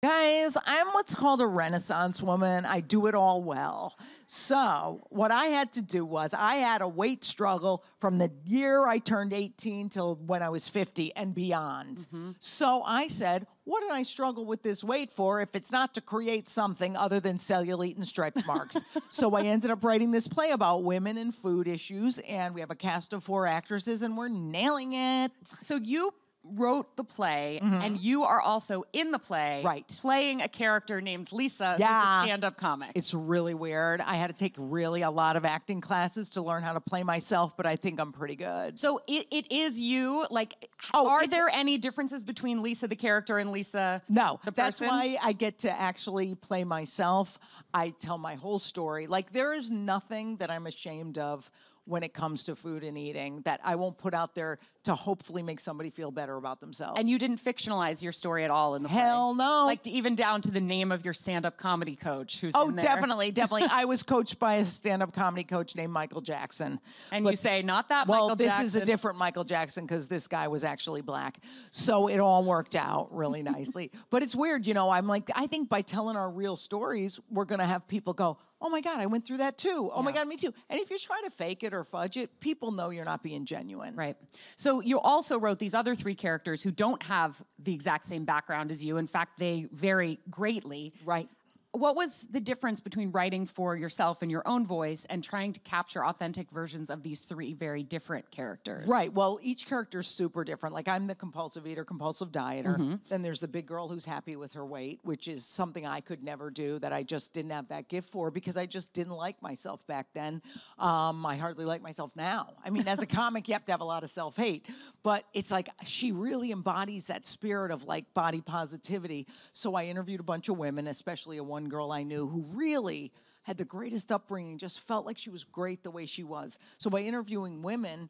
Guys, I'm what's called a Renaissance woman. I do it all well. So, what I had to do was I had a weight struggle from the year I turned 18 till when I was 50 and beyond. So, I said, what did I struggle with this weight for if it's not to create something other than cellulite and stretch marks? So, I ended up writing this play about women and food issues, and we have a cast of 4 actresses, and we're nailing it. So you wrote the play, and you are also in the play, Right. playing a character named Lisa, who's Yeah. a stand-up comic. It's really weird. I had to take really a lot of acting classes to learn how to play myself, but I think I'm pretty good. So it is you. Like, Oh, are it's- there any differences between Lisa the character and Lisa No, the that's person? why I get to actually play myself. I tell my whole story. Like, there is nothing that I'm ashamed of when it comes to food and eating that I won't put out there to hopefully make somebody feel better about themselves. And you didn't fictionalize your story at all in the play. Hell no. Like, even down to the name of your stand-up comedy coach who's Oh, in there. definitely. I was coached by a stand-up comedy coach named Michael Jackson. And But- you say, not that Well, Michael this Jackson. is a different Michael Jackson because this guy was actually black. So it all worked out really nicely. But it's weird, I'm like, I think by telling our real stories, we're going to have people go, oh my God, I went through that too. Oh my Yeah. God, me too. And if you're trying to fake it or fudge it, people know you're not being genuine. Right. So you also wrote these other 3 characters who don't have the exact same background as you. In fact, they vary greatly. Right. What was the difference between writing for yourself in your own voice and trying to capture authentic versions of these 3 very different characters? Right. Well, each character's super different. Like, I'm the compulsive eater, compulsive dieter. Then there's the big girl who's happy with her weight, which is something I could never do, that I just didn't have that gift for because I just didn't like myself back then. I hardly like myself now. I mean, as a comic, you have to have a lot of self-hate. But it's like she really embodies that spirit of like body positivity. So I interviewed a bunch of women, especially one girl I knew who really had the greatest upbringing, just felt like she was great the way she was. So by interviewing women,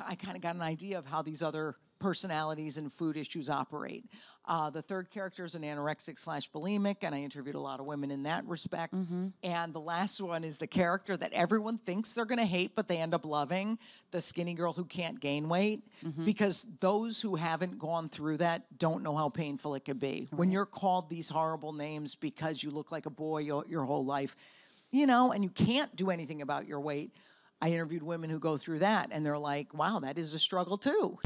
I kind of got an idea of how these other personalities and food issues operate. The third character is an anorexic / bulimic, and I interviewed a lot of women in that respect. And the last one is the character that everyone thinks they're going to hate, but they end up loving, the skinny girl who can't gain weight, because those who haven't gone through that don't know how painful it could be. When you're called these horrible names because you look like a boy your whole life, and you can't do anything about your weight. I interviewed women who go through that, and they're like, wow, that is a struggle too.